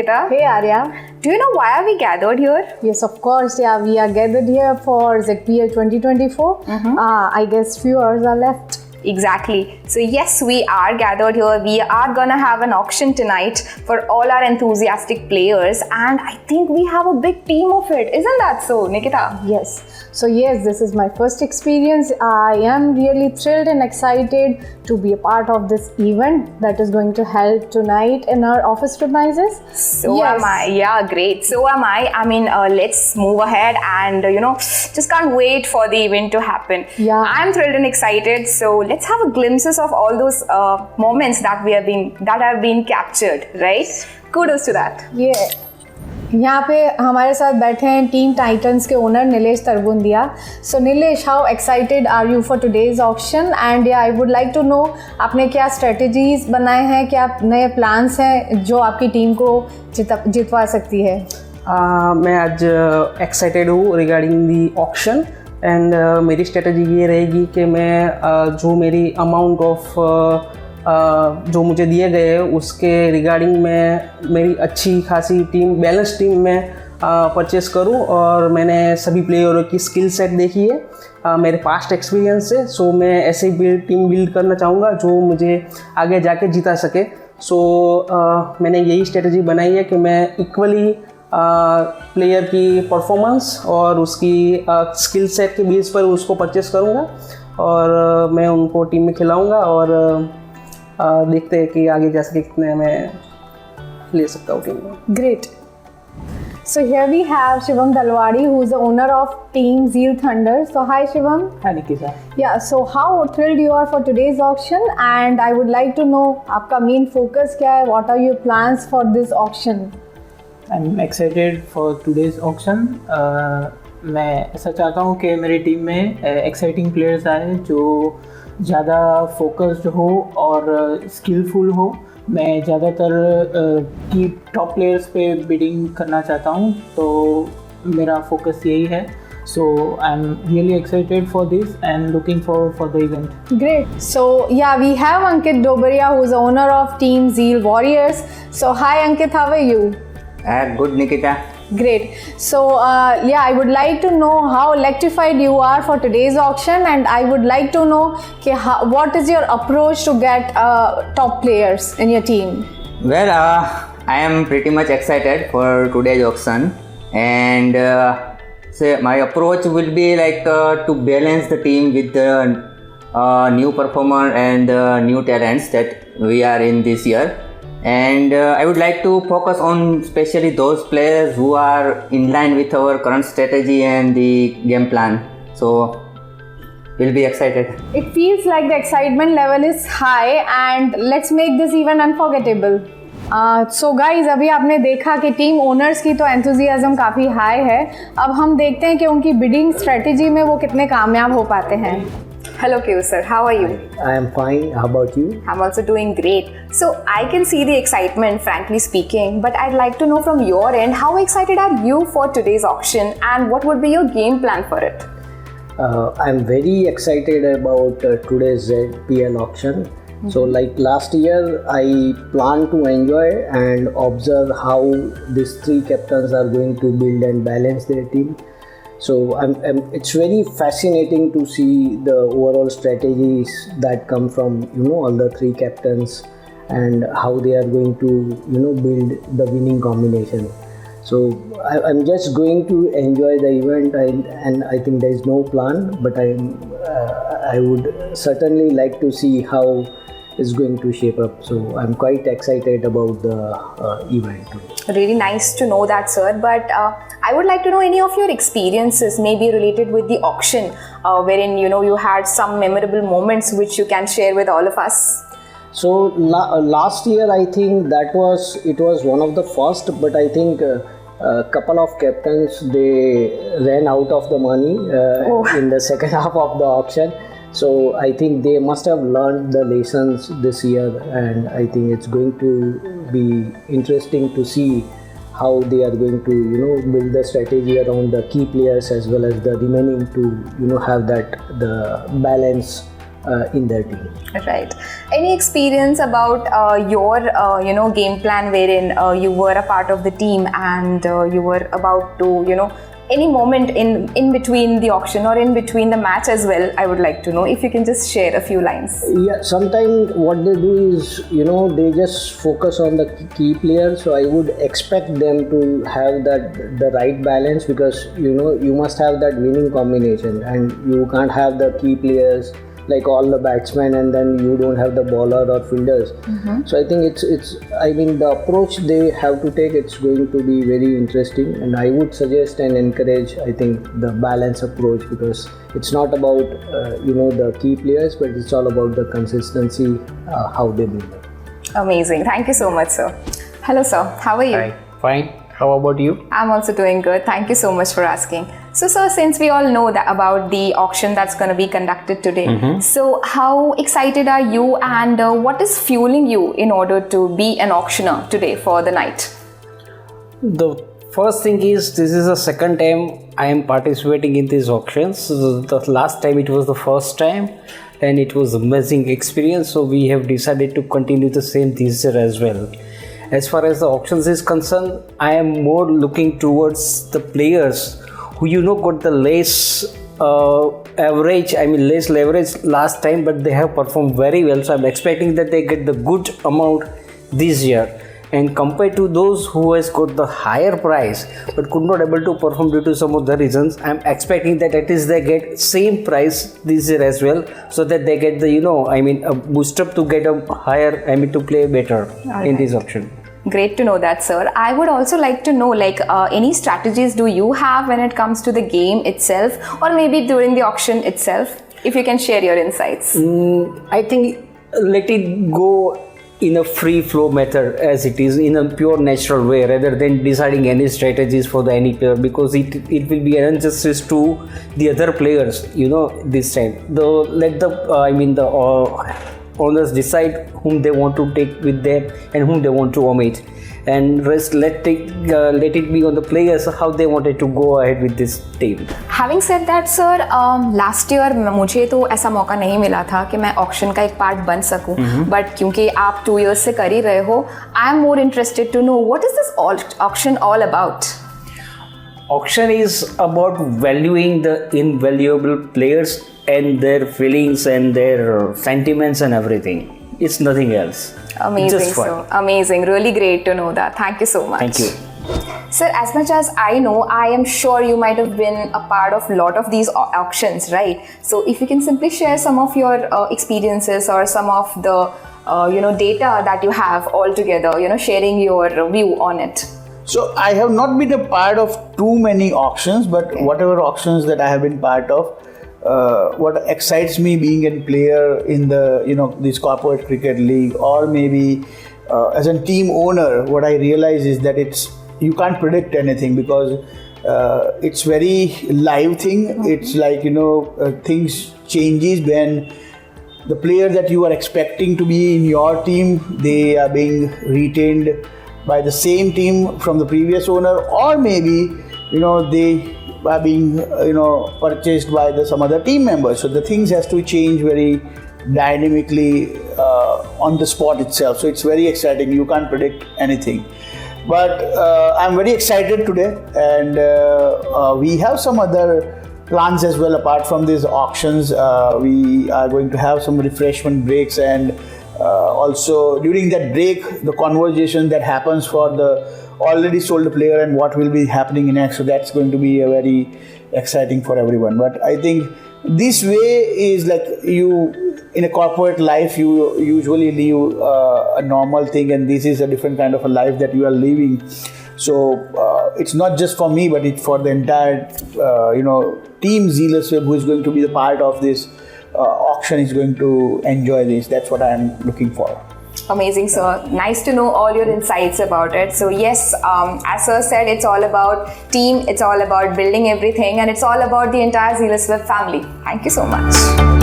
Nikita. Hey Arya. Do you know why are we gathered here? Yes, of course. Yeah, we are gathered here for ZPL 2024. I guess few hours are left. Exactly. So yes, we are gathered here. We are gonna have an auction tonight for all our enthusiastic players, and I think we have a big team of it. Isn't that so, Nikita? Yes. So yes, this is my first experience. I am really thrilled and excited to be a part of this event that is going to help tonight in our office premises. So am I. Yeah, great. So am I. I mean, let's move ahead and just can't wait for the event to happen. Yeah. I'm thrilled and excited. So let's have a glimpses of all those moments that have been captured, right? Kudos to that. Yeah. यहाँ पे हमारे साथ बैठे हैं team Titans के owner Nilesh Tarbundiya. So Nilesh, how excited are you for today's auction and I would like to know आपने क्या strategies बनाए हैं, क्या नए प्लान्स हैं जो आपकी टीम को जितवा सकती है? मैं आज एक्साइटेड हूँ रिगार्डिंग दी ऑक्शन एंड मेरी स्ट्रेटजी ये रहेगी कि मैं जो मेरी अमाउंट ऑफ जो मुझे दिए गए हैं उसके रिगार्डिंग मैं मेरी अच्छी खासी टीम, बैलेंस टीम में परचेस करूं. और मैंने सभी प्लेयरों की स्किल सेट देखी है मेरे पास्ट एक्सपीरियंस से. सो मैं ऐसे ही टीम बिल्ड करना चाहूँगा जो मुझे आगे जाके जिता सके. सो मैंने यही स्ट्रेटजी बनाई है कि मैं इक्वली प्लेयर की परफॉर्मेंस और उसकी स्किल सेट के बेस पर उसको परचेस करूँगा और मैं उनको टीम में खिलाऊँगा और देखते हैं कि आगे जा सके कितने मैं ले सकता हूँ टीम में. Great. So here we have Shivam Dalwadi, who is the owner of Team Zeal Thunder. So hi Shivam. Hi Nikita. Yeah, so how thrilled you are for today's auction, and I would like to know आपका main focus क्या है? What are your plans for this auction? I'm excited for today's auction. मैं ऐसा चाहता हूँ कि मेरी team में एक्साइटिंग प्लेयर्स आए जो ज़्यादा फोकस्ड हो और स्किलफुल हो. मैं ज़्यादातर की टॉप प्लेयर्स पे बिडिंग करना चाहता हूँ, तो मेरा फोकस यही है. So I'm really excited for this and looking forward for the event. Great. So yeah, we have Ankit Dobaria, who is the owner of Team Zeal Warriors. So hi Ankit, how are you? Good, Nikita. Great. So yeah, I would like to know how electrified you are for today's auction, and I would like to know what is your approach to get top players in your team? Well, I am pretty much excited for today's auction, and so my approach will be like to balance the team with the new performer and new talents that we are in this year. And I would like to focus on especially those players who are in line with our current strategy and the game plan. So we'll be excited. It feels like the excitement level is high, and let's make this event unforgettable. So guys, अभी आपने देखा कि team owners की तो enthusiasm काफ़ी high है. अब हम देखते हैं कि उनकी बिडिंग स्ट्रेटजी में वो कितने कामयाब हो पाते हैं. Hello, Q sir. How are you? I am fine. How about you? I'm also doing great. So I can see the excitement, frankly speaking, but I'd like to know from your end, how excited are you for today's auction and what would be your game plan for it? I'm very excited about today's ZPL auction. So like last year, I plan to enjoy and observe how these three captains are going to build and balance their team. So it's very fascinating to see the overall strategies that come from all the three captains and how they are going to build the winning combination. So I'm just going to enjoy the event, and I think there is no plan, but I would certainly like to see how it's going to shape up. So I'm quite excited about the event too. Really nice to know that, sir. But I would like to know any of your experiences, maybe related with the auction, wherein you had some memorable moments which you can share with all of us. So last year, I think it was one of the first, but I think a couple of captains, they ran out of the money in the second half of the auction. So I think they must have learned the lessons this year, and I think it's going to be interesting to see how they are going to build the strategy around the key players as well as the remaining to have that the balance in their team. Right. Any experience about your game plan wherein you were a part of the team and you were about to any moment in between the auction or in between the match as well? I would like to know if you can just share a few lines. Yeah, sometimes what they do is, they just focus on the key players. So I would expect them to have the right balance, because you must have that winning combination, and you can't have the key players like all the batsmen and then you don't have the bowler or fielders. So I think the approach they have to take, it's going to be very interesting, and I would suggest and encourage, I think, the balance approach, because it's not about the key players, but it's all about the consistency, how they build it. Amazing. Thank you so much, sir. Hello, sir. How are you? Hi, fine. How about you? I'm also doing good. Thank you so much for asking. So, sir, since we all know that about the auction that's going to be conducted today, so how excited are you, and what is fueling you in order to be an auctioneer today for the night? The first thing is, this is the second time I am participating in these auctions. So the last time it was the first time, and it was amazing experience. So we have decided to continue the same this year as well. As far as the auctions is concerned, I am more looking towards the players who got the less less leverage last time, but they have performed very well. So I'm expecting that they get the good amount this year. And compared to those who has got the higher price but could not able to perform due to some of the reasons, I'm expecting that at least they get same price this year as well, so that they get the a boost up to get a higher, to play better in this auction. Great to know that, sir. I would also like to know, any strategies do you have when it comes to the game itself, or maybe during the auction itself? If you can share your insights. I think let it go in a free flow method, as it is in a pure natural way, rather than deciding any strategies for any player, because it will be an injustice to the other players this time. Let the owners decide whom they want to take with them and whom they want to omit, and rest let it be on the players how they wanted to go ahead with this team. Having said that, sir, last year मुझे तो ऐसा मौका नहीं मिला था कि मैं auction का एक पार्ट बन सकूं, बट क्योंकि आप 2 years से कर ही रहे हो, I am more interested to know what is this auction all about? Auction is about valuing the invaluable players and their feelings and their sentiments and everything. It's nothing else. Amazing, Just fun. sir. Amazing. Really great to know that. Thank you so much. Thank you. Sir, as much as I know, I am sure you might have been a part of a lot of these auctions, right? So if you can simply share some of your experiences or some of the data that you have all together, sharing your view on it. So I have not been a part of too many auctions, but whatever auctions that I have been part of, what excites me being a player in the this corporate cricket league, or maybe as a team owner, what I realize is that you can't predict anything, because it's very live thing. It's like things changes when the player that you are expecting to be in your team, they are being retained by the same team from the previous owner, or maybe they are being purchased by some other team members. So the things has to change very dynamically on the spot itself. So it's very exciting. You can't predict anything. But I'm very excited today, and we have some other plans as well apart from these auctions. We are going to have some refreshment breaks, and also during that break, the conversation that happens for the already sold player and what will be happening next. So that's going to be a very exciting for everyone. But I think this way is like in a corporate life, you usually live a normal thing, and this is a different kind of a life that you are living. So it's not just for me, but it's for the entire team Zealous Web, who is going to be the part of this auction, is going to enjoy this. That's what I am looking for. Amazing, sir. Nice to know all your insights about it. So yes, as sir said, it's all about team, it's all about building everything, and it's all about the entire Zealous Web family. Thank you so much.